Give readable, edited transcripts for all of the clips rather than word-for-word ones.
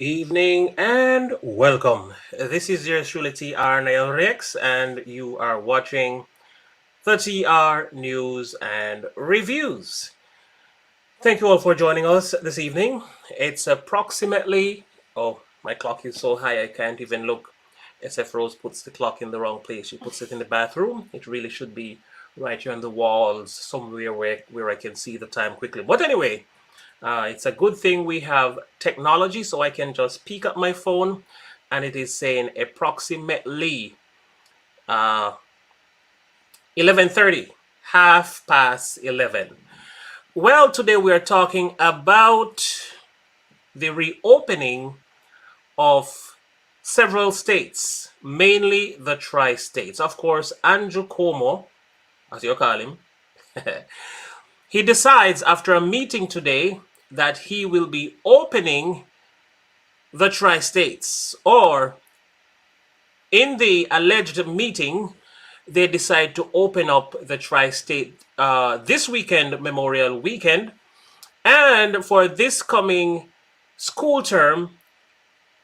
evening and welcome. This is your truly TR Nail Rex, and you are watching the TR News and Reviews. Thank you all for joining us this evening. It's approximately, oh, my clock is so high I can't even look. SF Rose puts the clock in the wrong place. She puts it in the bathroom. It really should be right here on the walls, somewhere where I can see the time quickly. But anyway, it's a good thing we have technology, so I can just pick up my phone and it is saying approximately uh, 11:30, half past 11. Well, today we are talking about the reopening of several states, mainly the tri-states. Of course, Andrew Cuomo, as you call him, he decides after a meeting today that he will be opening the tri-states, or in the alleged meeting, they decide to open up the tri-state this weekend, Memorial Weekend, and for this coming school term,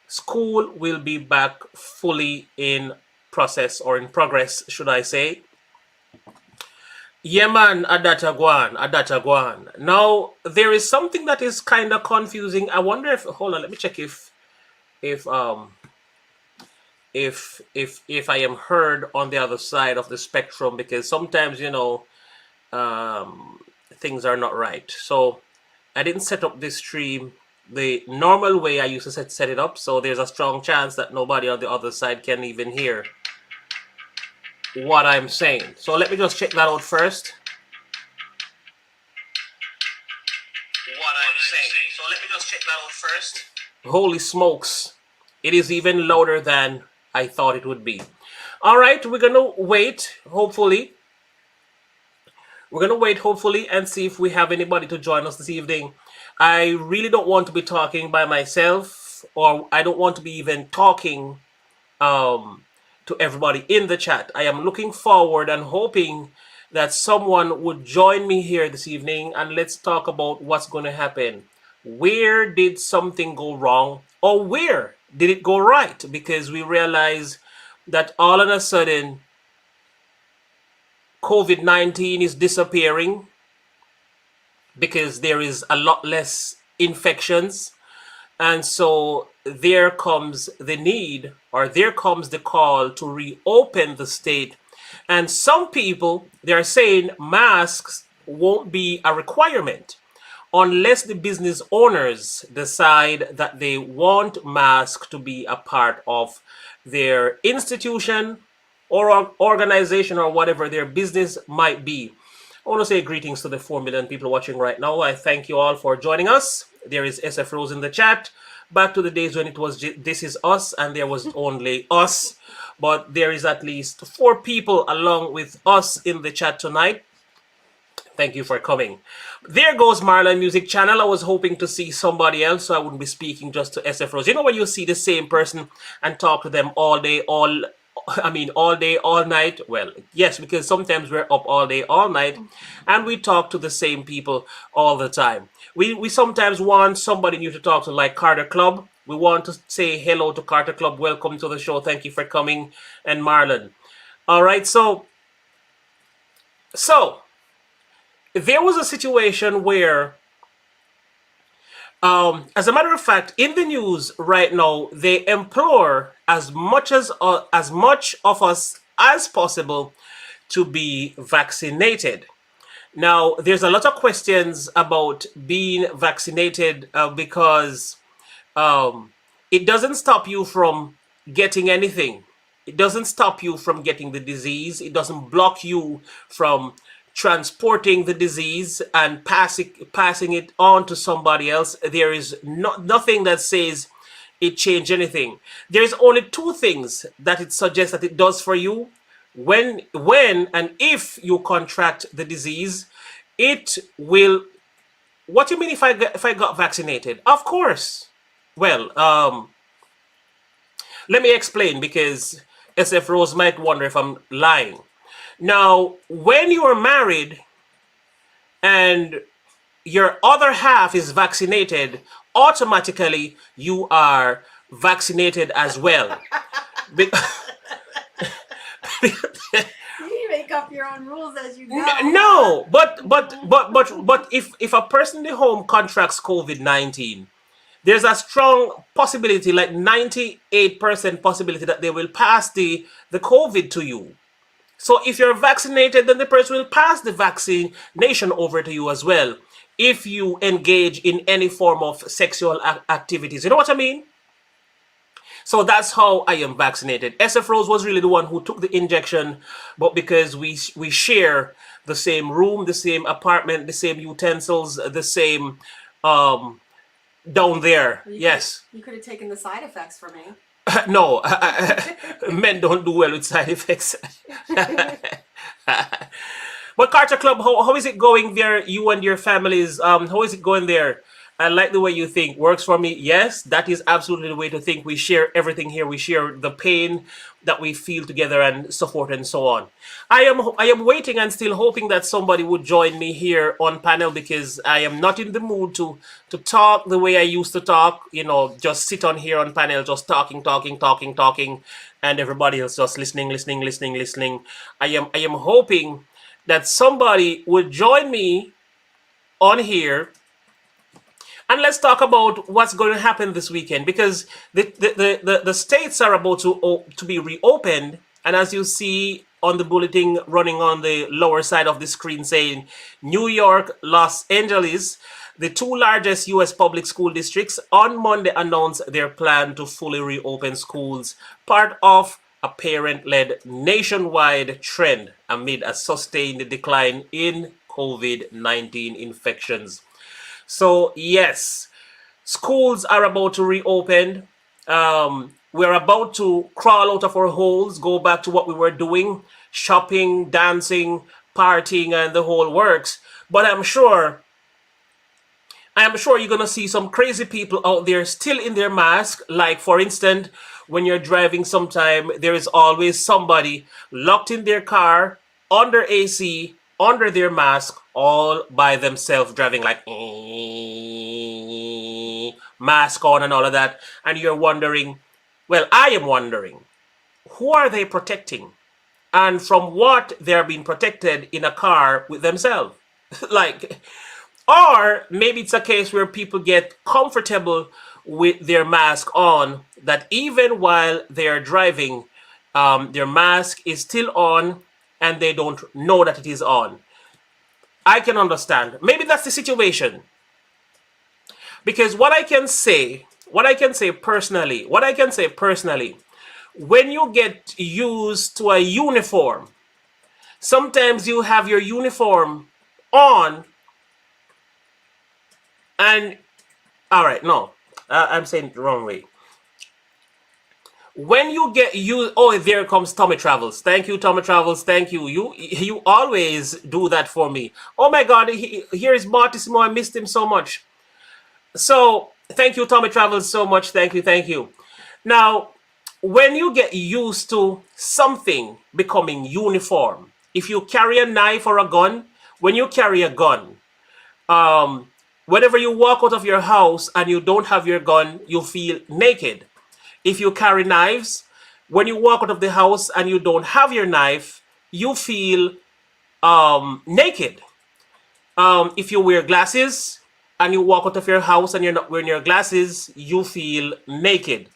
school will be back fully in process, or in progress, should I say. Yemen Adatagwan. Now there is something that is kind of confusing. I wonder if, hold on, let me check if if I am heard on the other side of the spectrum, because sometimes things are not right. So I didn't set up this stream the normal way I used to set it up, so there's a strong chance that nobody on the other side can even hear what I'm saying. So let me just check that out first. Holy smokes. It is even louder than I thought it would be. All right, we're going to wait, hopefully. And see if we have anybody to join us this evening. I really don't want to be talking by myself, or I don't want to be even talking to everybody in the chat. I am looking forward and hoping that someone would join me here this evening, and let's talk about what's going to happen. Where did something go wrong, or where did it go right? Because we realize that all of a sudden COVID-19 is disappearing because there is a lot less infections. And so there comes the need, or there comes the call to reopen the state. And some people, they're saying masks won't be a requirement unless the business owners decide that they want masks to be a part of their institution or organization, or whatever their business might be. I want to say greetings to the 4 million people watching right now. I thank you all for joining us. There is SF Rose in the chat. Back to the days when it was This Is Us and there was only us. But there is at least 4 people along with us in the chat tonight. Thank you for coming. There goes Marlon Music Channel. I was hoping to see somebody else, so I wouldn't be speaking just to SF Rose. You know when you see the same person and talk to them all day, all day, all night? Well, yes, because sometimes we're up all day, all night, and we talk to the same people all the time. We sometimes want somebody new to talk to, like Carter Club. We want to say hello to Carter Club. Welcome to the show. Thank you for coming. And Marlon. All right, so there was a situation where, as a matter of fact, in the news right now, they implore as much of us as possible to be vaccinated. Now, there's a lot of questions about being vaccinated because it doesn't stop you from getting anything. It doesn't stop you from getting the disease. It doesn't block you from transporting the disease and passing it on to somebody else. There is nothing that says it changed anything. There's only 2 things that it suggests that it does for you. When and if you contract the disease, it will. What do you mean if I got vaccinated? Of course. Well, let me explain, because SF Rose might wonder if I'm lying. Now, when you are married and your other half is vaccinated, automatically you are vaccinated as well. Be- You make up your own rules as you go, huh? no, but if a person in the home contracts COVID-19, there's a strong possibility, like 98% possibility, that they will pass the COVID to you. So if you're vaccinated, then the person will pass the vaccination over to you as well. If you engage in any form of sexual activities, you know what I mean? So that's how I am vaccinated. SF Rose was really the one who took the injection, but because we share the same room, the same apartment, the same utensils, the same um down there. You Yes. you could have taken the side effects for me. No, men don't do well with side effects. But Carter Club, how is it going there? You and your families, how is it going there? I like the way you think. Works for me. Yes, that is absolutely the way to think. We share everything here. We share the pain that we feel together and so forth and so on. I am waiting and still hoping that somebody would join me here on panel, because I am not in the mood to talk the way I used to talk. Just sit on here on panel, just talking, talking, talking, talking, and everybody else just listening, listening, listening, listening. I am hoping that somebody would join me on here, and let's talk about what's going to happen this weekend, because the states are about to be reopened. And as you see on the bulletin running on the lower side of the screen, saying New York, Los Angeles, the two largest U.S. public school districts, on Monday announced their plan to fully reopen schools, part of a parent-led nationwide trend amid a sustained decline in COVID-19 infections. So yes, schools are about to reopen. We're about to crawl out of our holes, go back to what we were doing: shopping, dancing, partying, and the whole works. But I am sure you're gonna see some crazy people out there still in their mask. Like, for instance, when you're driving sometime, there is always somebody locked in their car, under AC, under their mask, all by themselves, driving like mask on and all of that. And you're wondering, well, I am wondering, who are they protecting? And from what they're being protected in a car with themselves? Like, or maybe it's a case where people get comfortable with their mask on, that even while they're driving, their mask is still on and they don't know that it is on. I can understand. Maybe that's the situation. Because what I can say personally, when you get used to a uniform, sometimes you have your uniform on. And all right, no, I'm saying it the wrong way. When you get you, oh, there comes Tommy Travels. Thank you, Tommy Travels. Thank you. You always do that for me. Oh my God, here is Martissimo. I missed him so much. So thank you, Tommy Travels, so much. Thank you, thank you. Now, when you get used to something becoming uniform, if you carry a knife or a gun, when you carry a gun, um, whenever you walk out of your house and you don't have your gun, you feel naked. If you carry knives, when you walk out of the house and you don't have your knife, you feel naked. If you wear glasses and you walk out of your house and you're not wearing your glasses, you feel naked.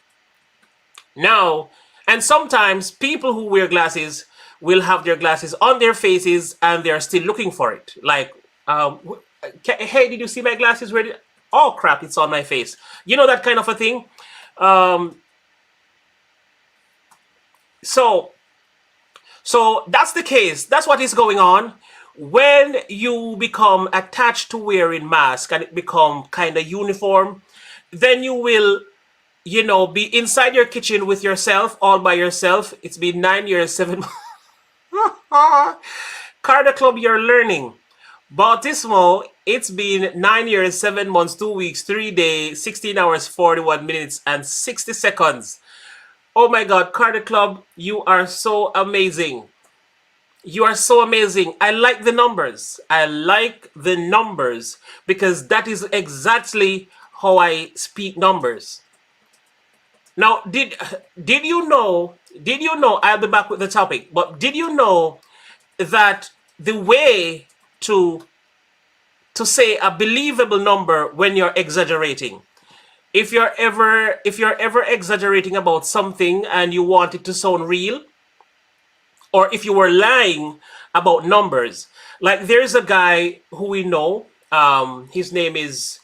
Now, and sometimes people who wear glasses will have their glasses on their faces and they're still looking for it. Like, hey, did you see my glasses? Oh crap, it's on my face. You know, that kind of a thing. Um, so So that's the case. That's what is going on. When you become attached to wearing mask and it become kind of uniform, then you will, be inside your kitchen with yourself, all by yourself. It's been 9 years, 7 Carter Club, you're learning. Bautismo, it's been 9 years, 7 months, 2 weeks, 3 days, 16 hours, 41 minutes, and 60 seconds. Oh my God, Carter Club, you are so amazing. You are so amazing. I like the numbers. I like the numbers because that is exactly how I speak numbers. Now, did you know? Did you know? I'll be back with the topic. But did you know that the way to to say a believable number when you're exaggerating, if you're ever exaggerating about something and you want it to sound real, or if you were lying about numbers, like there's a guy who we know. His name is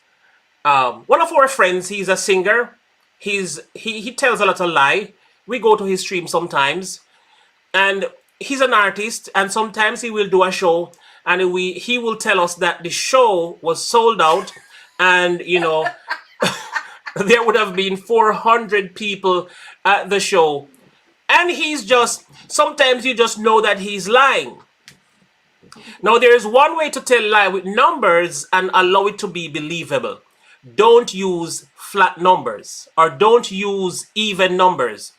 one of our friends. He's a singer. He tells a lot of lie. We go to his stream sometimes, and he's an artist. And sometimes he will do a show, and he will tell us that the show was sold out, and there would have been 400 people at the show, and he's just sometimes you just know that he's lying. Now, there is one way to tell lie with numbers and allow it to be believable. Don't use flat numbers or don't use even numbers.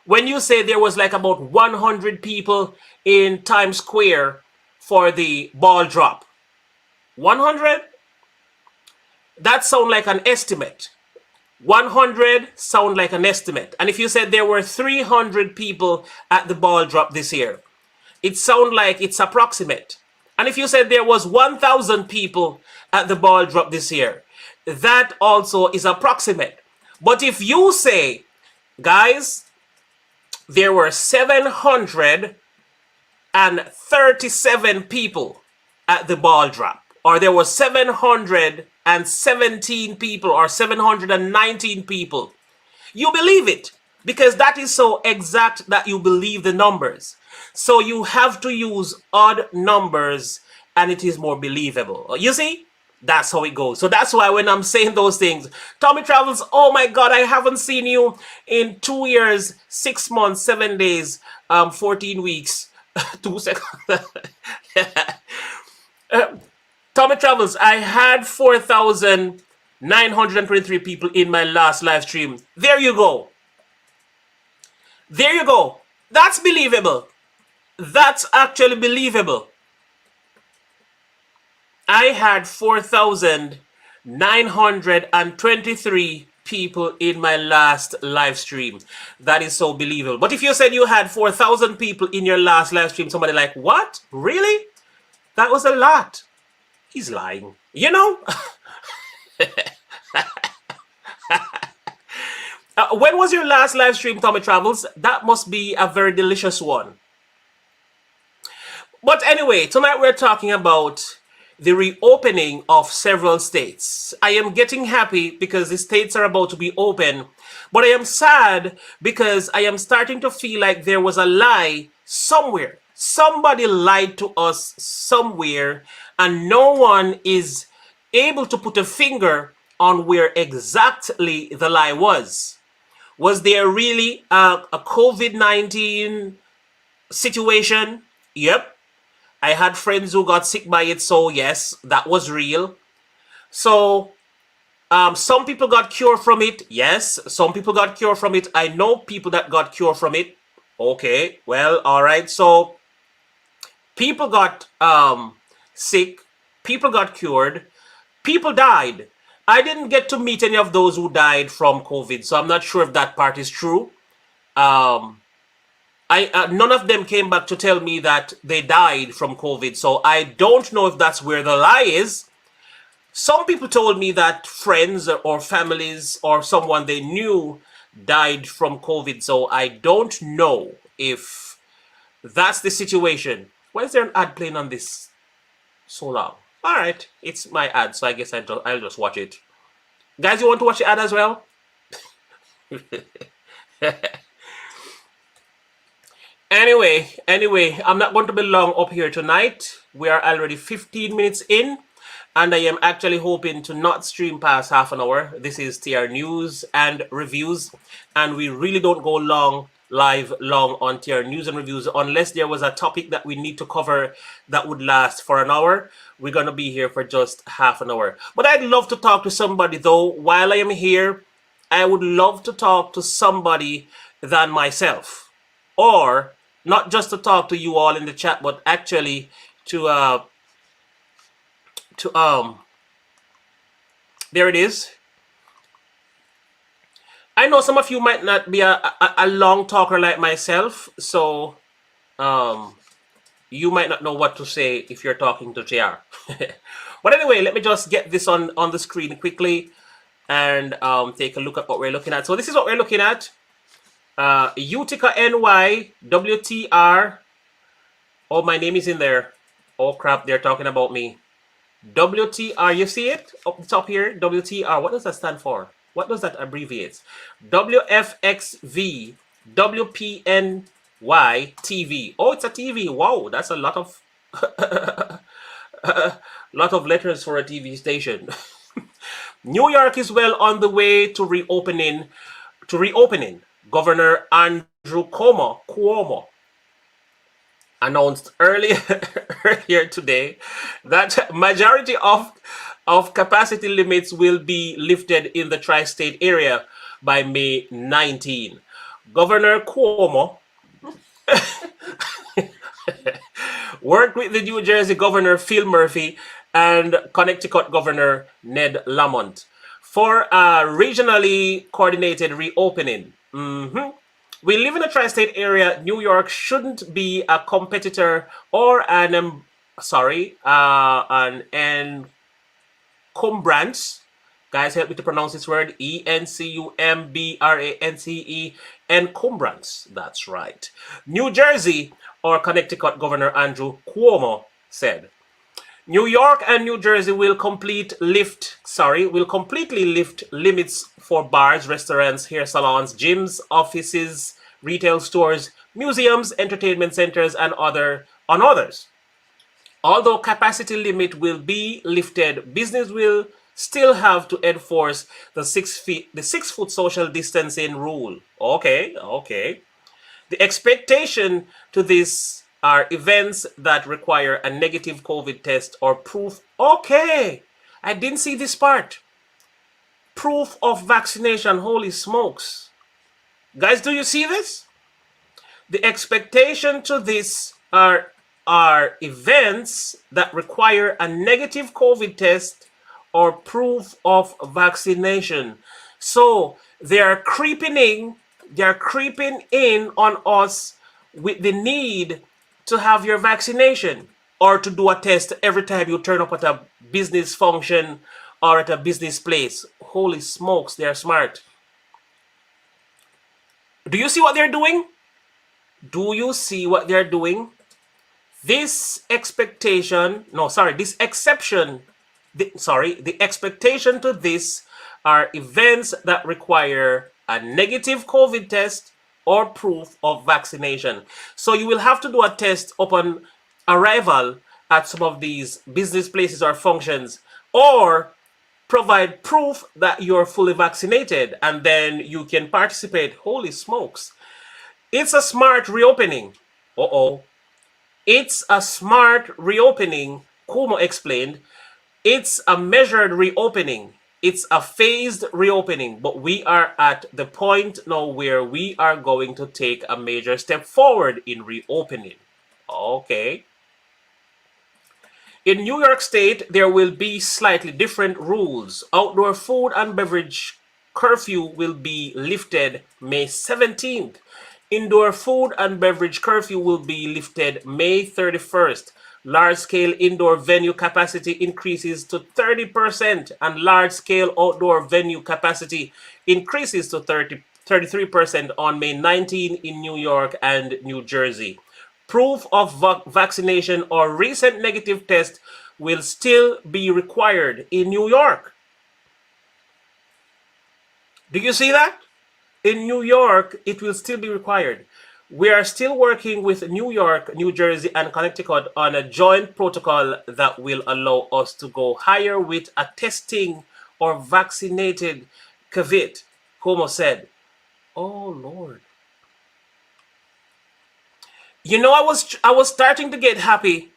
When you say there was like about 100 people in Times Square for the ball drop, 100? That sounds like an estimate. 100 sound like an estimate. And if you said there were 300 people at the ball drop this year, it sounds like it's approximate. And if you said there was 1,000 people at the ball drop this year, that also is approximate. But if you say, guys, there were 737 people at the ball drop, or there were 717 people or 719 people, you believe it because that is so exact that you believe the numbers. So you have to use odd numbers and it is more believable. You see? That's how it goes. So that's why when I'm saying those things, Tommy Travels, oh my God, I haven't seen you in 2 years, 6 months, 7 days, 14 weeks, 2 seconds. Tommy Travels, I had 4,923 people in my last live stream. There you go. There you go. That's believable. That's actually believable. I had 4,923 people in my last live stream. That is so believable. But if you said you had 4,000 people in your last live stream, somebody like, what? Really? That was a lot. He's lying. You know? When was your last live stream, Tommy Travels? That must be a very delicious one. But anyway, tonight we're talking about the reopening of several states. I am getting happy because the states are about to be open, but I am sad because I am starting to feel like there was a lie somewhere. Somebody lied to us somewhere, and no one is able to put a finger on where exactly the lie was. Was there really a COVID-19 situation? Yep. I had friends who got sick by it, so yes, that was real. So, some people got cured from it. Yes, some people got cured from it. I know people that got cured from it. Okay, well, all right. So, people got sick. People got cured. People died. I didn't get to meet any of those who died from COVID, so I'm not sure if that part is true. None of them came back to tell me that they died from COVID, so I don't know if that's where the lie is. Some people told me that friends or families or someone they knew died from COVID, so I don't know if that's the situation. Why is there an ad playing on this so long? All right, it's my ad, so I guess I'll just watch it. Guys, you want to watch the ad as well? Anyway, I'm not going to be long up here tonight. We are already 15 minutes in, and I am actually hoping to not stream past half an hour. This is TR News and Reviews, and we really don't go live long on TR News and Reviews unless there was a topic that we need to cover that would last for an hour. We're going to be here for just half an hour. But I'd love to talk to somebody, though. While I am here, I would love to talk to somebody than myself. Or not just to talk to you all in the chat, but actually to there it is. I know some of you might not be a long talker like myself, so um, you might not know what to say if you're talking to JR. But anyway, let me just get this on the screen quickly and take a look at what we're looking at. So this is what we're looking at. Utica NY WTR. Oh, my name is in there. Oh crap, they're talking about me. WTR, you see it up the top here? WTR, what does that stand for? What does that abbreviate? WFXV WPNY TV. Oh, it's a TV. Wow, that's a lot of lot of letters for a TV station. New York is well on the way to reopening. Governor Andrew Cuomo announced earlier earlier today that majority of capacity limits will be lifted in the tri-state area by May 19. Governor Cuomo worked with the New Jersey Governor Phil Murphy and Connecticut Governor Ned Lamont for a regionally coordinated reopening. We live in a tri-state area. New York shouldn't be a competitor or an encumbrance. Guys, help me to pronounce this word. ENCUMBRANCE. Encumbrance. That's right. New Jersey or Connecticut Governor Andrew Cuomo said. New York and New Jersey will completely lift limits for bars, restaurants, hair salons, gyms, offices, retail stores, museums, entertainment centers, and others. Although capacity limit will be lifted, business will still have to enforce the 6 foot social distancing rule. Okay. The expectation to this are events that require a negative COVID test or proof. Okay, I didn't see this part. Proof of vaccination. Holy smokes. Guys, do you see this? The expectation to this are events that require a negative COVID test or proof of vaccination. So they are creeping in on us with the need to have your vaccination or to do a test every time you turn up at a business function or at a business place. Holy smokes, they're smart. Do you see what they're doing? Do you see what they're doing? This expectation, no, sorry, this exception, the expectation to this are events that require a negative COVID test or proof of vaccination. So you will have to do a test upon arrival at some of these business places or functions, or provide proof that you're fully vaccinated, and then you can participate. Holy smokes. It's a smart reopening. It's a smart reopening, Cuomo explained. It's a measured reopening. It's a phased reopening, but we are at the point now where we are going to take a major step forward in reopening. Okay. In New York State, there will be slightly different rules. Outdoor food and beverage curfew will be lifted May 17th. Indoor food and beverage curfew will be lifted May 31st. Large-scale indoor venue capacity increases to 30%, and large-scale outdoor venue capacity increases to 33% on May 19 in New York and New Jersey. Proof of vaccination or recent negative test will still be required in New York. Do you see that? In New York, it will still be required. We are still working with New York, New Jersey, and Connecticut on a joint protocol that will allow us to go higher with a testing or vaccinated COVID, Cuomo said. Oh, Lord. You know, I was starting to get happy.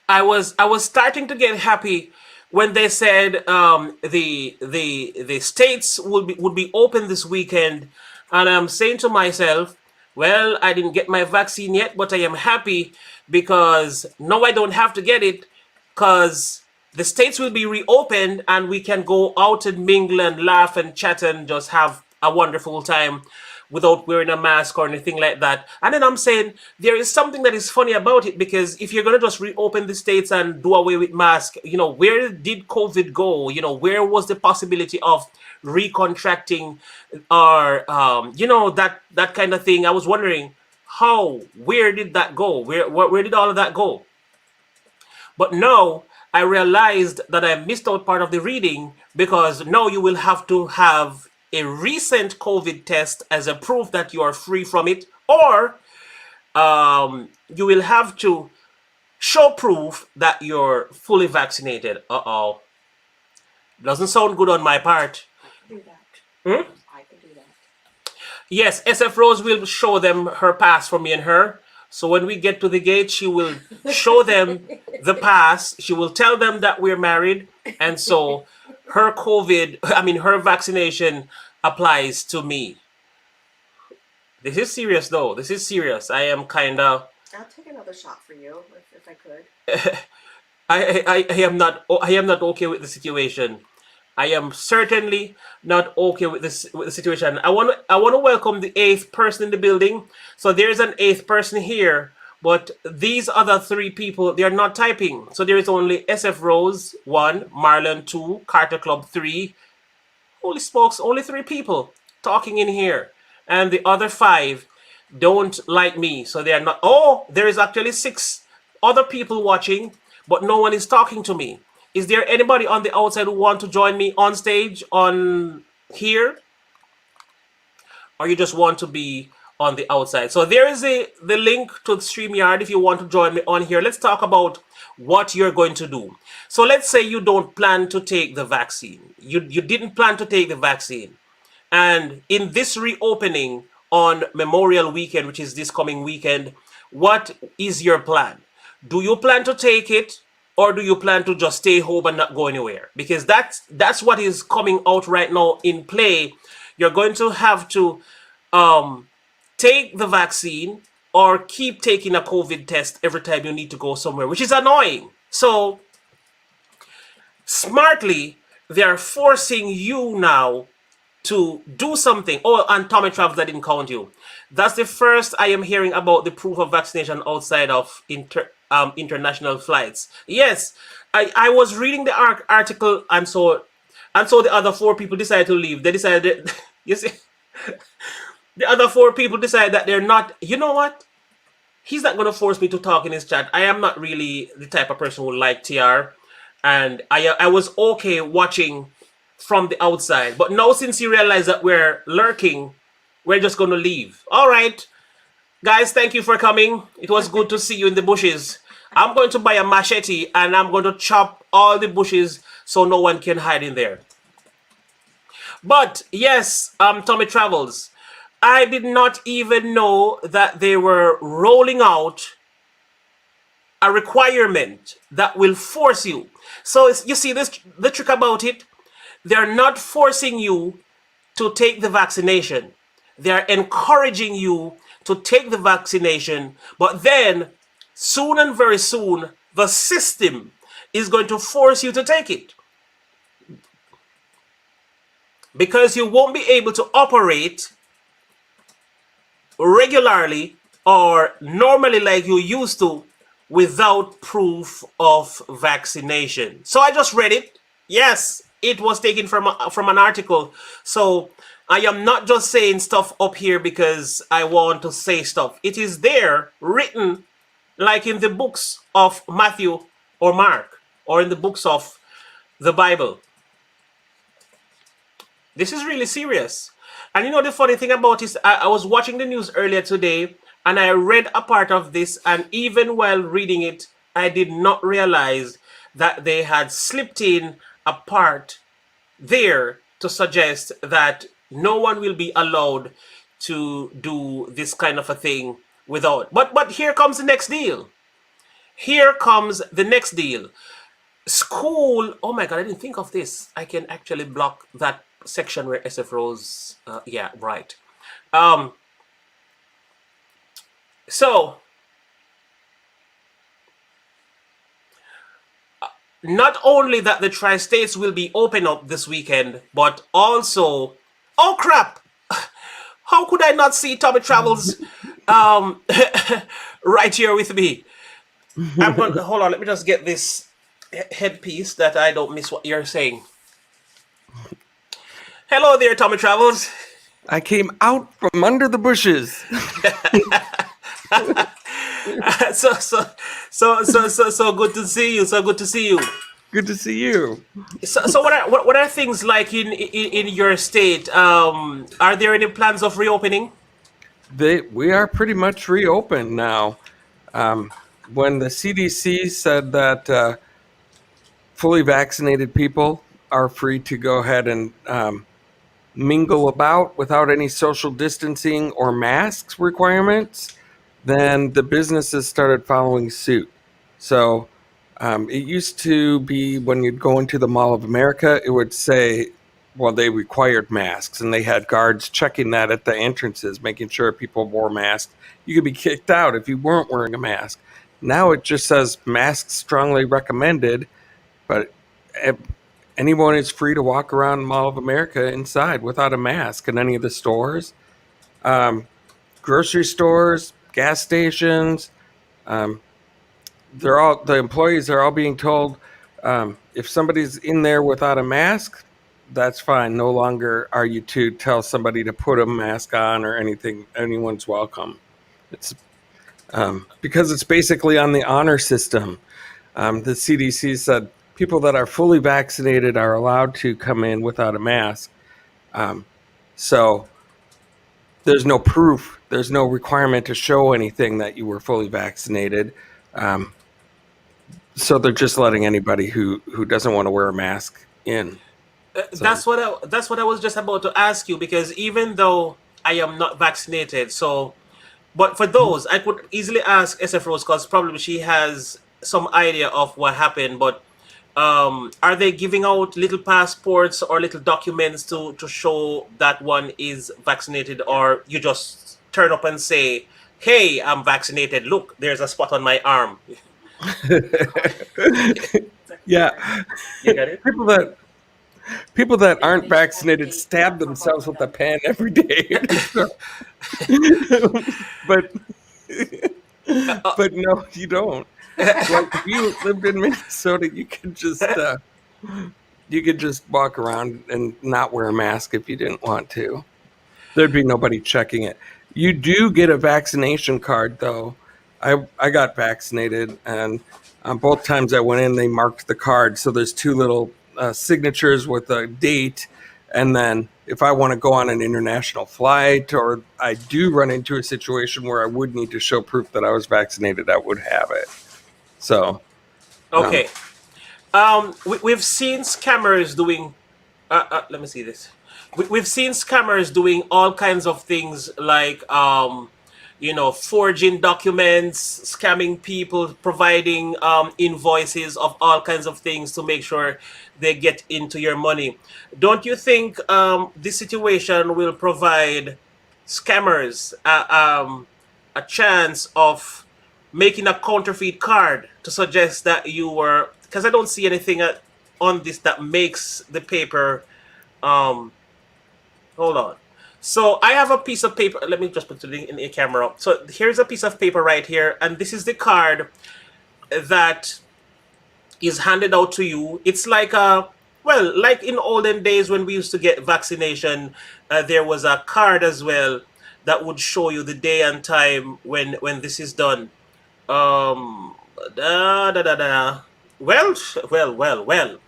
I was starting to get happy when they said the states would be open this weekend, and I'm saying to myself, well, I didn't get my vaccine yet, but I am happy because now I don't have to get it, because the states will be reopened and we can go out and mingle and laugh and chat and just have a wonderful time without wearing a mask or anything like that. And then I'm saying there is something that is funny about it, because if you're going to just reopen the states and do away with masks, where did COVID go? Where was the possibility of recontracting or that kind of thing? I was wondering where did that go? Where did all of that go? But now I realized that I missed out part of the reading, because now you will have to have a recent COVID test as a proof that you are free from it, or you will have to show proof that you're fully vaccinated. Uh-oh. Doesn't sound good on my part. I can do that. Hmm? I can do that. Yes, SF Rose will show them her pass for me and her. So when we get to the gate, she will show them the pass. She will tell them that we're married. And so her vaccination applies to me. This is serious though. This is serious. I am kind of, I'll take another shot for you if I could. I am not okay with the situation. I am certainly not okay with the situation. I want to welcome the eighth person in the building. So there's an eighth person here, but these other three people, they are not typing. So there is only SF Rose 1, Marlon 2, Carter Club 3. Holy smokes, only three people talking in here. And the other five don't like me. So they are not. Oh, there is actually 6 other people watching, but no one is talking to me. Is there anybody on the outside who want to join me on stage on here? Or you just want to be on the outside? So there is the link to the StreamYard if you want to join me on here. Let's talk about what you're going to do. So let's say you don't plan to take the vaccine. You didn't plan to take the vaccine. And in this reopening on Memorial Weekend, which is this coming weekend, what is your plan? Do you plan to take it? Or do you plan to just stay home and not go anywhere? Because that's what is coming out right now in play. You're going to have to take the vaccine or keep taking a COVID test every time you need to go somewhere, which is annoying. So smartly, they are forcing you now to do something. Oh, and Tommy Travels, I didn't count you. That's the first I am hearing about the proof of vaccination outside of international flights. Yes, I was reading the article, and so the other 4 people decided to leave. They decided, you see, the other 4 people decided that they're not. You know what? He's not going to force me to talk in his chat. I am not really the type of person who like TR, and I was okay watching from the outside. But now since he realized that we're lurking, we're just going to leave. All right, guys, thank you for coming. It was good to see you in the bushes. I'm going to buy a machete and I'm going to chop all the bushes so no one can hide in there. But yes, Tommy Travels, I did not even know that they were rolling out a requirement that will force you. So you see this, the trick about it, they're not forcing you to take the vaccination. They're encouraging you to take the vaccination, but then soon and very soon, the system is going to force you to take it. Because you won't be able to operate regularly or normally like you used to without proof of vaccination. So I just read it. Yes, it was taken from an article. So I am not just saying stuff up here because I want to say stuff. It is there written like in the books of Matthew or Mark or in the books of the Bible. This is really serious. And you know the funny thing about it is I was watching the news earlier today and I read a part of this, and even while reading it, I did not realize that they had slipped in a part there to suggest that no one will be allowed to do this kind of a thing without. But here comes the next deal. Here comes the next deal. School. Oh my God, I didn't think of this. I can actually block that section where SF Rose. Yeah, right. So not only that the tri-states will be open up this weekend, but also, oh crap, How could I not see Tommy Travels um, right here with me? I'm going to hold on. Let me just get this headpiece that I don't miss what you're saying. Hello there, Tommy Travels. I came out from under the bushes. So good to see you. So good to see you. Good to see you. So what are things like in your state? Are there any plans of reopening? We are pretty much reopened now. When the CDC said that fully vaccinated people are free to go ahead and mingle about without any social distancing or masks requirements, then the businesses started following suit. So it used to be when you'd go into the Mall of America, it would say, well, they required masks and they had guards checking that at the entrances, making sure people wore masks. You could be kicked out if you weren't wearing a mask. Now it just says masks strongly recommended, but anyone is free to walk around Mall of America inside without a mask in any of the stores, grocery stores, gas stations. Um, the employees are all being told if somebody's in there without a mask, that's fine. No longer are you to tell somebody to put a mask on or anything. Anyone's welcome. It's because it's basically on the honor system. The CDC said people that are fully vaccinated are allowed to come in without a mask. So there's no proof. There's no requirement to show anything that you were fully vaccinated. So they're just letting anybody who doesn't want to wear a mask in. So That's what I was just about to ask you, because even though I am not vaccinated, so but for those I could easily ask SF Rose because probably she has some idea of what happened. But are they giving out little passports or little documents to show that one is vaccinated, or you just turn up and say, "Hey, I'm vaccinated. Look, there's a spot on my arm." yeah, You get it? people that aren't vaccinated stab themselves with a pen every day. but but no, you don't. Like if you lived in Minnesota, you could just walk around and not wear a mask if you didn't want to. There'd be nobody checking it. You do get a vaccination card, though. I got vaccinated, and both times I went in, they marked the card. So there's two little signatures with a date, and then if I want to go on an international flight, or I do run into a situation where I would need to show proof that I was vaccinated, I would have it. So, Okay. We've seen scammers doing. Let me see this. We've seen scammers doing all kinds of things like, forging documents, scamming people, providing invoices of all kinds of things to make sure they get into your money. Don't you think this situation will provide scammers a chance of making a counterfeit card to suggest that you were, because I don't see anything on this that makes the paper. Um, Hold on. So I have a piece of paper. Let me just put it in a camera. So here's a piece of paper right here, and this is the card that is handed out to you. It's like like in olden days when we used to get vaccination, there was a card as well that would show you the day and time when this is done. Um, da da da da. Well, well.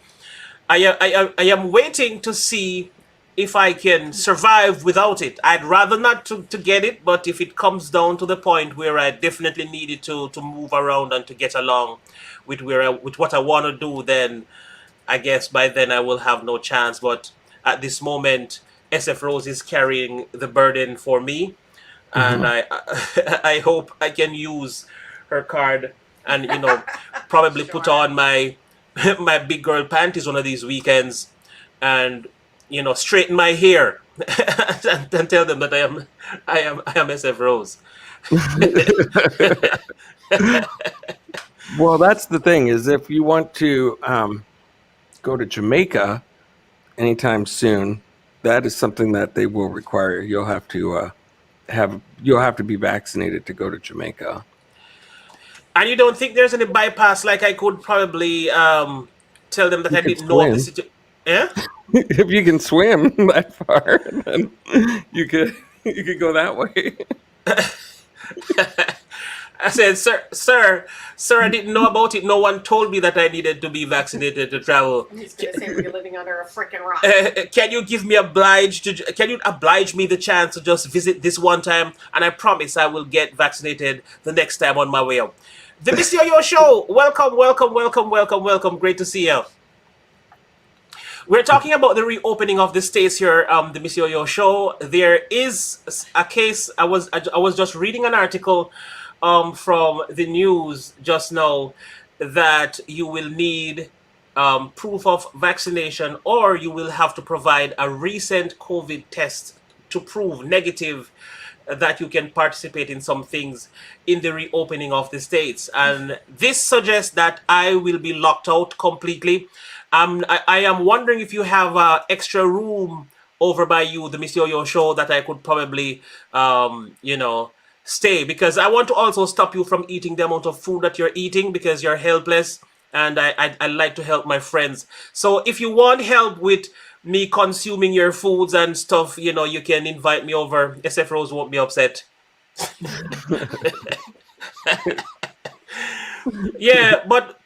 I am waiting to see if I can survive without it. I'd rather not to get it, but if it comes down to the point where I definitely need it to move around and to get along with what I want to do, then I guess by then I will have no chance. But at this moment, SF Rose is carrying the burden for me, and mhm. I hope I can use her card and probably put Sure. on my my big girl panties one of these weekends and straighten my hair and tell them that I am SF Rose. Well, that's the thing is if you want to go to Jamaica anytime soon, that is something that they will require. You'll have to be vaccinated to go to Jamaica. And you don't think there's any bypass? Like I could probably tell them that You I can didn't know of the swim. situation. Yeah. If you can swim that far, then you could go that way. I said, sir, I didn't know about it. No one told me that I needed to be vaccinated to travel. I'm just gonna say we're living under a freaking rock. Can you can you oblige me the chance to just visit this one time? And I promise I will get vaccinated the next time on my way up. The Mr. Yo Show. Welcome, welcome, welcome, welcome, welcome. Great to see you. We're talking about the reopening of the states here, the Miss Yo-Yo show. There is a case. I was just reading an article from the news just now that you will need proof of vaccination, or you will have to provide a recent COVID test to prove negative that you can participate in some things in the reopening of the states. And this suggests that I will be locked out completely. I am wondering if you have extra room over by you, the Miss Yo-Yo show, that I could probably, stay, because I want to also stop you from eating the amount of food that you're eating because you're helpless, and I like to help my friends. So if you want help with me consuming your foods and stuff, you can invite me over. SF Rose won't be upset. Yeah, but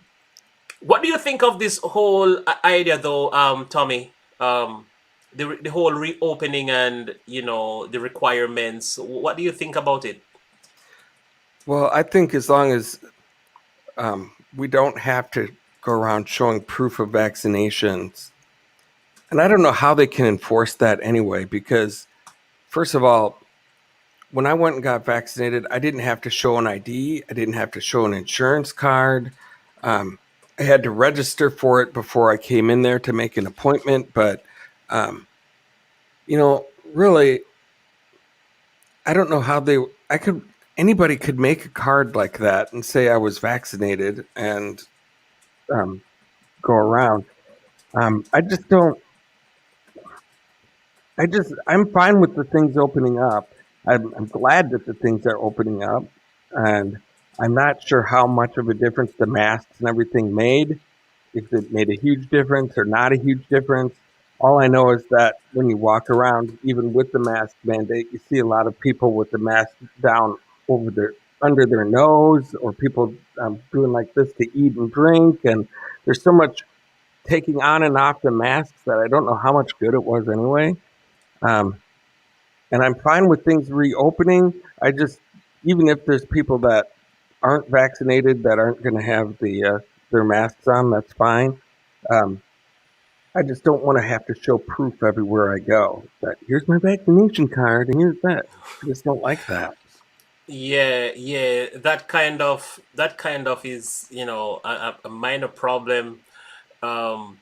what do you think of this whole idea, though, Tommy? The whole reopening and the requirements. What do you think about it? Well, I think as long as we don't have to go around showing proof of vaccinations, and I don't know how they can enforce that anyway, because first of all, when I went and got vaccinated, I didn't have to show an ID. I didn't have to show an insurance card. I had to register for it before I came in there to make an appointment. But, really, I don't know how anybody could make a card like that and say I was vaccinated and go around. I just don't. I'm fine with the things opening up. I'm glad that the things are opening up, and I'm not sure how much of a difference the masks and everything made. If it made a huge difference or not a huge difference. All I know is that when you walk around, even with the mask mandate, you see a lot of people with the mask down under their nose, or people doing like this to eat and drink, and there's so much taking on and off the masks that I don't know how much good it was anyway. Um, and I'm fine with things reopening. Even if there's people that aren't vaccinated that aren't going to have their masks on, that's fine. Um, I just don't want to have to show proof everywhere I go that here's my vaccination card and here's that. I just don't like that. Yeah, yeah, that kind of is a minor problem. Um,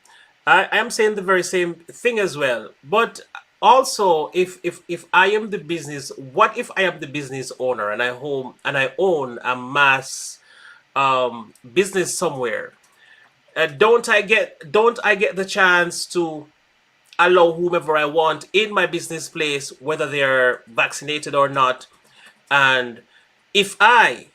I am saying the very same thing as well. But also, if I am the business, what if I am the business owner and I own a mass business somewhere? Don't I get the chance to allow whomever I want in my business place, whether they're vaccinated or not? And if I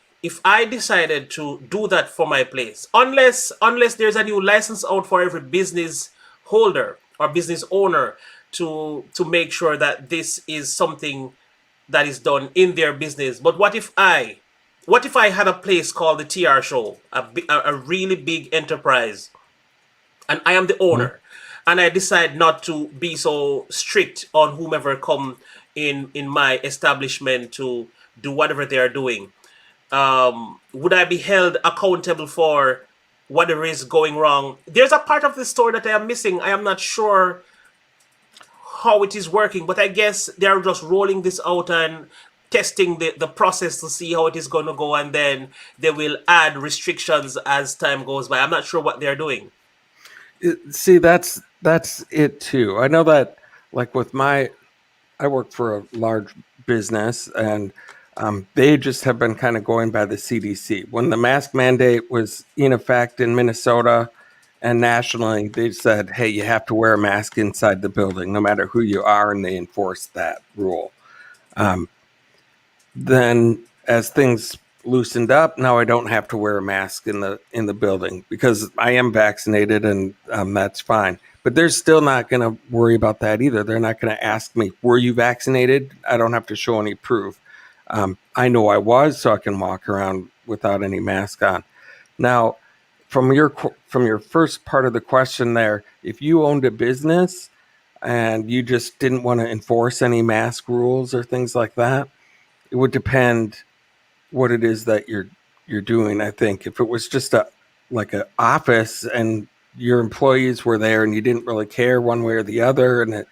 decided to do that for my place, unless there's a new license out for every business holder or business owner to make sure that this is something that is done in their business. But what if I had a place called the TR Show, a really big enterprise, and I am the Mhm. owner, and I decide not to be so strict on whomever come in my establishment to do whatever they are doing? Would I be held accountable for whatever is going wrong? There's a part of the story that I am missing. I am not sure how it is working, but I guess they're just rolling this out and testing the process to see how it is going to go, and then they will add restrictions as time goes by. I'm not sure what they're doing. See, that's it too. I know that, like I work for a large business, and they just have been kind of going by the CDC. When the mask mandate was in effect in Minnesota, And nationally, they said, hey, you have to wear a mask inside the building, no matter who you are, and they enforced that rule. Then, as things loosened up, now I don't have to wear a mask in the building because I am vaccinated, and that's fine. But they're still not going to worry about that either. They're not going to ask me, "Were you vaccinated?" I don't have to show any proof. I know I was, so I can walk around without any mask on. Now, from your first part of the question there, if you owned a business and you just didn't want to enforce any mask rules or things like that, it would depend what it is that you're doing. I think if it was just a like an office and your employees were there and you didn't really care one way or the other, and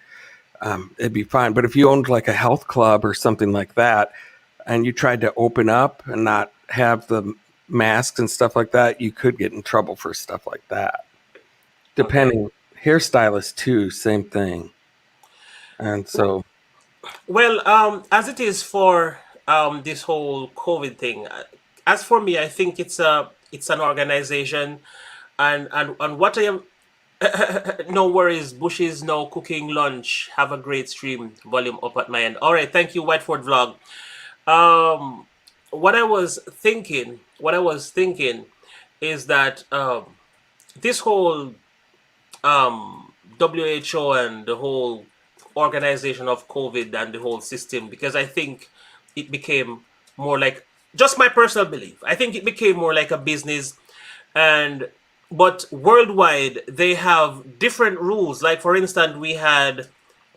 it'd be fine. But if you owned like a health club or something like that, and you tried to open up and not have the masks and stuff like that, you could get in trouble for stuff like that. Okay. Depending, hairstylists too, same thing. And so, Well, as it is for this whole COVID thing, as for me, I think it's an organization, and what I am. No worries, Bushes, no cooking lunch. Have a great stream. Volume up at my end. All right, thank you, Whiteford Vlog. Um, what I was thinking is that this whole WHO and the whole organization of COVID and the whole system, because I think it became more like, just my personal belief, I think it became more like a business. And but worldwide they have different rules. Like for instance, we had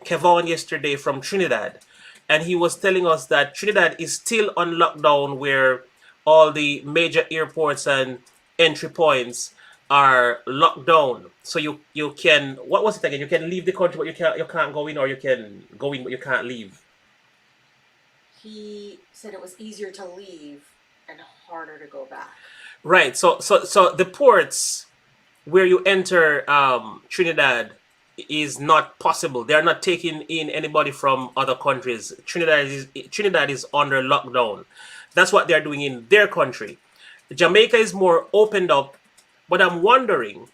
Kevon yesterday from Trinidad, and he was telling us that Trinidad is still on lockdown, where all the major airports and entry points are locked down. So you can, what was it again? You can leave the country, but you can't go in, or you can go in but you can't leave. He said it was easier to leave and harder to go back. Right. So the ports where you enter Trinidad is not possible. They are not taking in anybody from other countries. Trinidad is under lockdown. That's what they're doing in their country. Jamaica is more opened up, but I'm wondering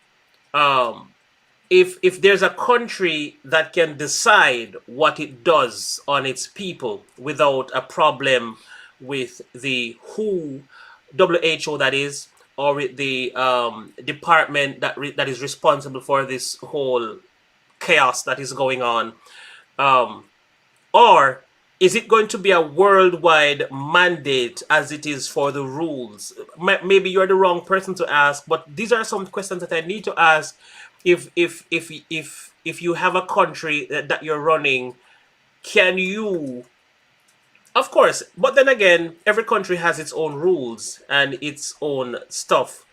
if there's a country that can decide what it does on its people without a problem with the WHO, that is, or with the department that is responsible for this whole chaos that is going on, um, or is it going to be a worldwide mandate as it is for the rules? Maybe you're the wrong person to ask, but these are some questions that I need to ask. If you have a country that you're running, can you? Of course, but then again, every country has its own rules and its own stuff.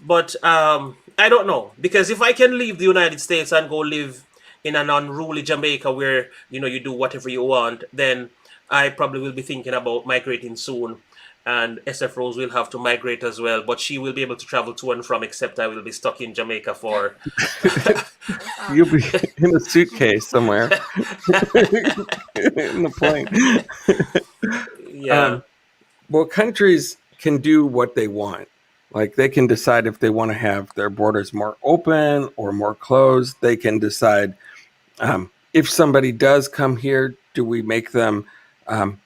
But I don't know, because if I can leave the United States and go live in an unruly Jamaica where you do whatever you want, then I probably will be thinking about migrating soon. And SF Rose will have to migrate as well, but she will be able to travel to and from. Except I will be stuck in Jamaica for. you'll be in a suitcase somewhere in the plane. Yeah. Well, countries can do what they want. Like they can decide if they want to have their borders more open or more closed. They can decide if somebody does come here, um,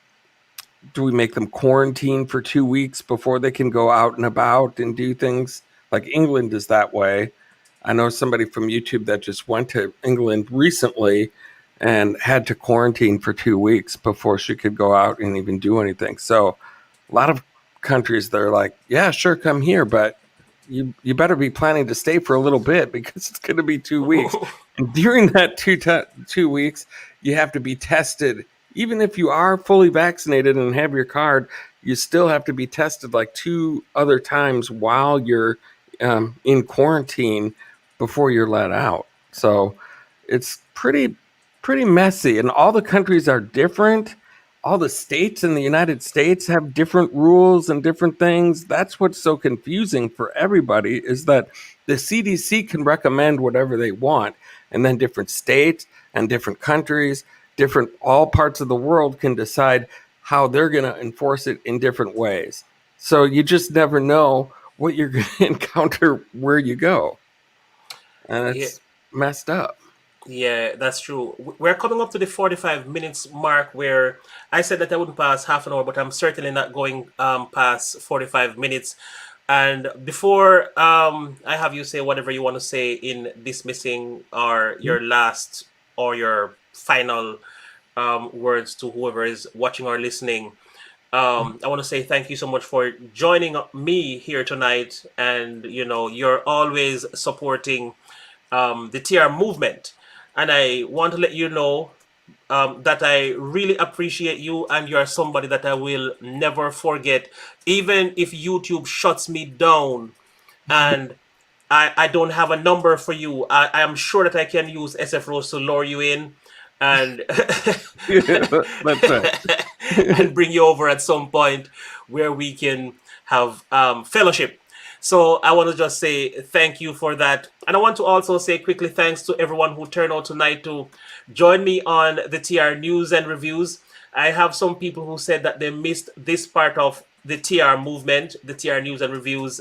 do we make them quarantine for 2 weeks before they can go out and about and do things? Like England is that way. I know somebody from YouTube that just went to England recently and had to quarantine for 2 weeks before she could go out and even do anything. So a lot of countries, they're like, yeah, sure, come here, but you better be planning to stay for a little bit because it's going to be 2 weeks. And during that 2 weeks, you have to be tested. Even if you are fully vaccinated and have your card, you still have to be tested like 2 other times while you're in quarantine before you're let out. So it's pretty messy, and all the countries are different. All the states in the United States have different rules and different things. That's what's so confusing for everybody, is that the CDC can recommend whatever they want, and then different states and different countries, different all parts of the world can decide how they're going to enforce it in different ways. So you just never know what you're going to encounter where you go. and Yeah, it's messed up. yeah, that's true. We're coming up to the 45 minutes mark where I said that I wouldn't pass half an hour, but I'm certainly not going past 45 minutes. And before I have you say whatever you want to say in dismissing or your last or your final words to whoever is watching or listening, I want to say thank you so much for joining me here tonight. And, you know, you're always supporting the TR movement. And I want to let you know that I really appreciate you, and you're somebody that I will never forget. Even if YouTube shuts me down and I don't have a number for you, I am sure that I can use SF Rose to lure you in and Yeah, that's right. and bring you over at some point where we can have fellowship. So I want to just say thank you for that. And I want to also say quickly thanks to everyone who turned out tonight to join me on the TR News and Reviews. I have some people who said that they missed this part of the TR movement, the TR News and Reviews.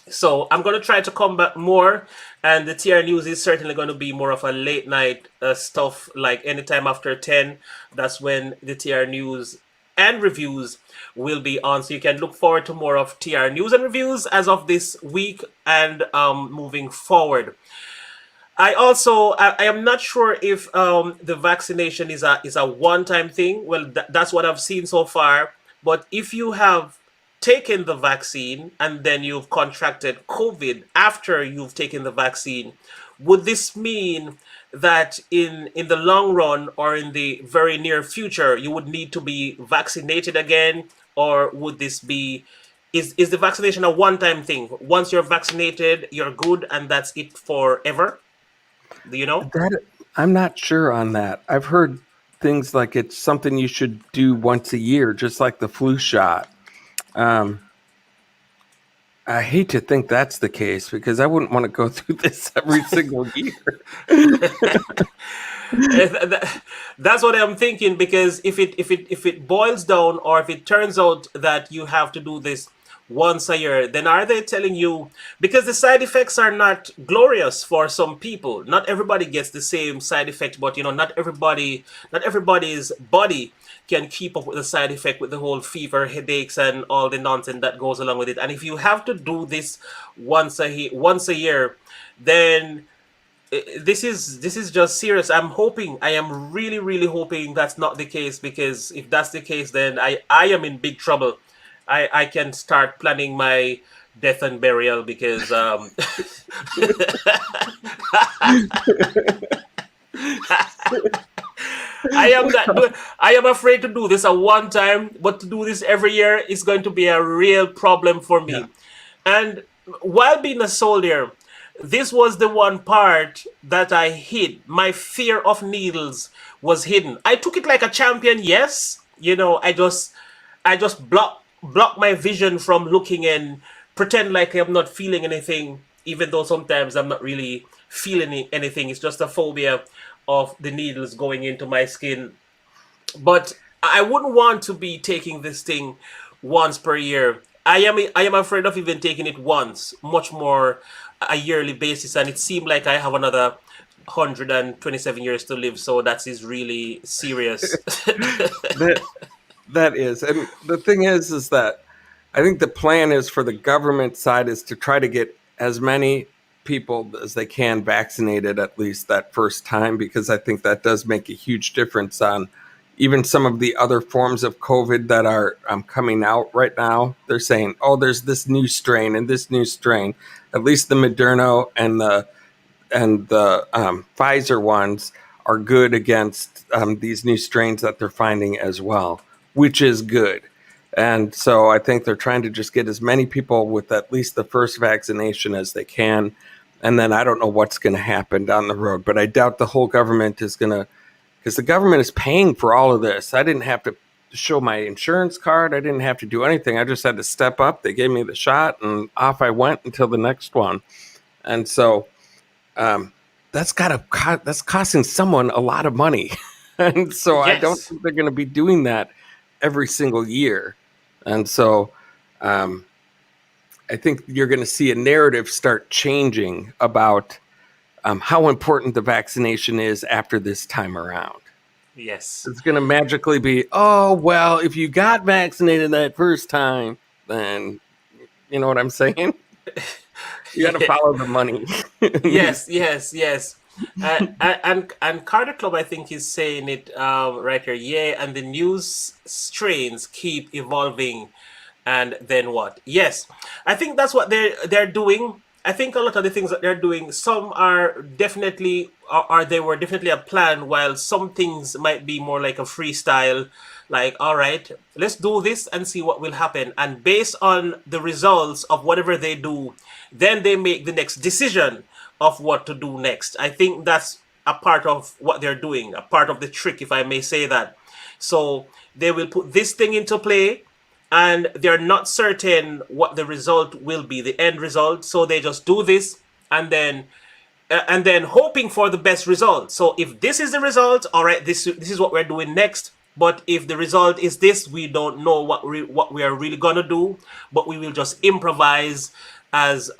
So I'm going to try to come back more, and the TR News is certainly going to be more of a late night stuff, like anytime after 10. That's when the TR News and Reviews will be on. So you can look forward to more of TR News and Reviews as of this week and moving forward. I am not sure if the vaccination is a one time thing. Well, that's what I've seen so far. But if you have taken the vaccine and then you've contracted COVID after you've taken the vaccine, would this mean that in the long run or in the very near future you would need to be vaccinated again, or would this be is the vaccination a one time thing? Once you're vaccinated, you're good and that's it forever? Do you know? That I'm not sure on that. I've heard things like it's something you should do once a year, just like the flu shot. Um, I hate to think that's the case because I wouldn't want to go through this every single year. That's what I'm thinking, because if it boils down, or if it turns out that you have to do this once a year, then are they telling you, because the side effects are not glorious for some people. Not everybody gets the same side effect, but you know, not everybody's body can keep up with the side effect with the whole fever, headaches, and all the nonsense that goes along with it. And if you have to do this once a year, then this is just serious. I am really hoping that's not the case, because if that's the case, then I am in big trouble. I can start planning my death and burial, because I am afraid to do this at one time, but to do this every year is going to be a real problem for Yeah. me. And while being a soldier, this was the one part that I hid. My fear of needles was hidden. I took it like a champion, yes. You know, I just block my vision from looking and pretend like I'm not feeling anything, even though sometimes I'm not really feeling anything. It's just a phobia of the needles going into my skin. But I wouldn't want to be taking this thing once per year. I am afraid of even taking it once, much more a yearly basis, and it seemed like I have another 127 years to live, so that is really serious. That that is, and the thing is that I think the plan is for the government side is to try to get as many people as they can vaccinated at least that first time, because I think that does make a huge difference on even some of the other forms of COVID that are coming out right now. They're saying, oh, there's this new strain and this new strain. At least the Moderna and the Pfizer ones are good against these new strains that they're finding as well, which is good. And so I think they're trying to just get as many people with at least the first vaccination as they can. And then I don't know what's going to happen down the road, but I doubt the whole government is going to, because the government is paying for all of this. I didn't have to show my insurance card. I didn't have to do anything. I just had to step up. They gave me the shot and off I went until the next one. And so um, that's costing someone a lot of money. And so I don't Yes. think they're going to be doing that every single year. And so um, I think you're going to see a narrative start changing about how important the vaccination is after this time around. Yes. It's going to magically be, oh, well, if you got vaccinated that first time, then you know what I'm saying? You got to follow the money. Yes, yes, yes. And Carter Club, I think, is saying it right here. Yeah, and the news strains keep evolving, and then what? Yes, I think that's what they're doing. I think a lot of the things that they're doing, some are definitely, are they were definitely a plan, while some things might be more like a freestyle. Like, all right, let's do this and see what will happen. And based on the results of whatever they do, then they make the next decision of what to do next. I think that's a part of what they're doing, a part of the trick, if I may say that. So they will put this thing into play, and they're not certain what the result will be, the end result. So they just do this, and then hoping for the best result. So if this is the result, all right, this is what we're doing next. But if the result is this, we don't know what we are really gonna do. But we will just improvise as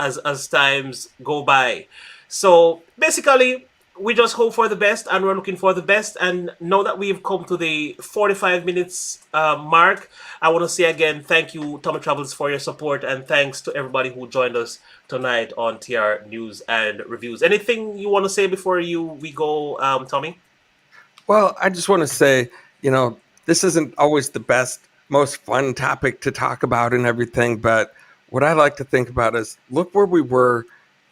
times go by. So basically, we just hope for the best, and we're looking for the best. And now that we've come to the 45 minutes mark, I want to say again, thank you, Tommy Travels, for your support, and thanks to everybody who joined us tonight on TR News and Reviews. Anything you want to say before we go, Tommy? Well, I just want to say, this isn't always the best, most fun topic to talk about and everything, but what I like to think about is look where we were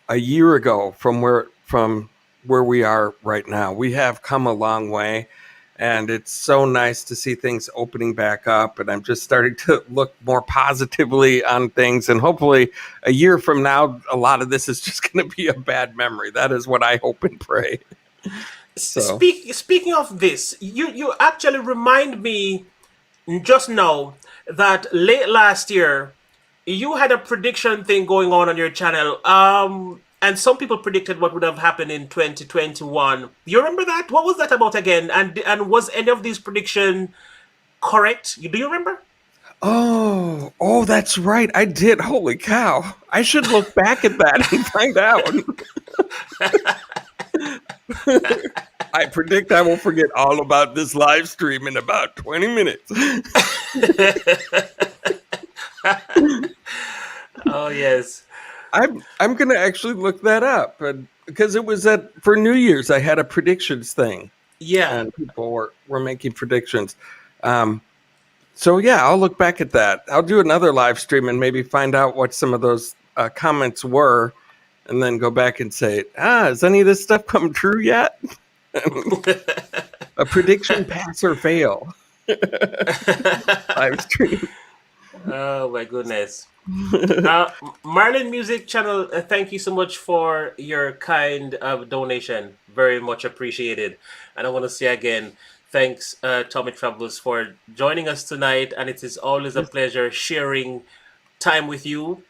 a year ago from where we are right now. We have come a long way, and it's so nice to see things opening back up, and I'm just starting to look more positively on things, and hopefully a year from now, a lot of this is just going to be a bad memory. That is what I hope and pray. So. Speaking of this, you actually remind me just now that late last year you had a prediction thing going on your channel. And some people predicted what would have happened in 2021. You remember that? What was that about again? And was any of these prediction correct? Do you remember? Oh, that's right. I did. Holy cow. I should look back at that and find out. I predict I will forget all about this live stream in about 20 minutes. Oh, yes. I'm going to actually look that up, because it was for New Year's I had a predictions thing. Yeah. And people were making predictions. So yeah, I'll look back at that. I'll do another live stream and maybe find out what some of those comments were, and then go back and say, has any of this stuff come true yet? A prediction, pass or fail. Live stream. Oh my goodness. Marlin Music Channel, thank you so much for your kind donation. Very much appreciated. And I want to say again, thanks, Tommy Travels, for joining us tonight. And it is always a pleasure sharing time with you.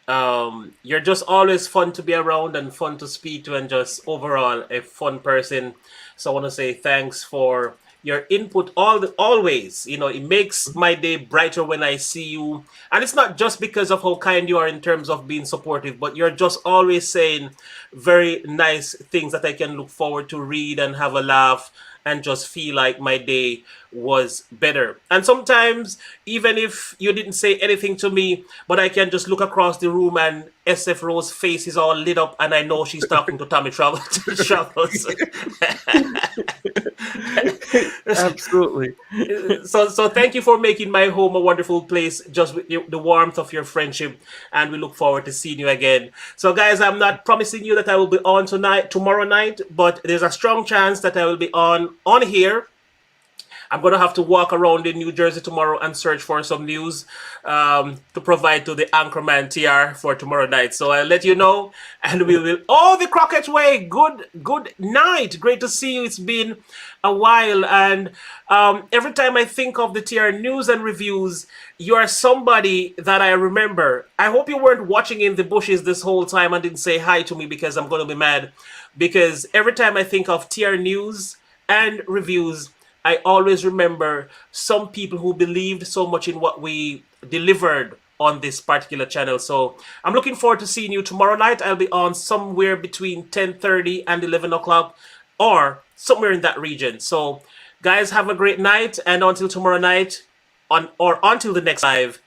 You're just always fun to be around and fun to speak to, and just overall a fun person. So I want to say thanks for your input always. It makes my day brighter when I see you. And it's not just because of how kind you are in terms of being supportive, but you're just always saying very nice things that I can look forward to read and have a laugh and just feel like my day was better. And sometimes, even if you didn't say anything to me, but I can just look across the room and SF Rose's face is all lit up, and I know she's talking to Tommy Travels. Absolutely. So thank you for making my home a wonderful place, just with the warmth of your friendship, and we look forward to seeing you again. So guys, I'm not promising you that I will be on tomorrow night, but there's a strong chance that I will be on here. I'm going to have to walk around in New Jersey tomorrow and search for some news to provide to the Anchorman TR for tomorrow night. So I'll let you know, and we will. Oh, the Crockett Way. Good night. Great to see you. It's been a while. And every time I think of the TR News and Reviews, you are somebody that I remember. I hope you weren't watching in the bushes this whole time and didn't say hi to me, because I'm going to be mad. Because every time I think of TR News and Reviews, I always remember some people who believed so much in what we delivered on this particular channel. So I'm looking forward to seeing you tomorrow night. I'll be on somewhere between 10:30 and 11 o'clock, or somewhere in that region. So guys, have a great night, and until tomorrow night, on or until the next live.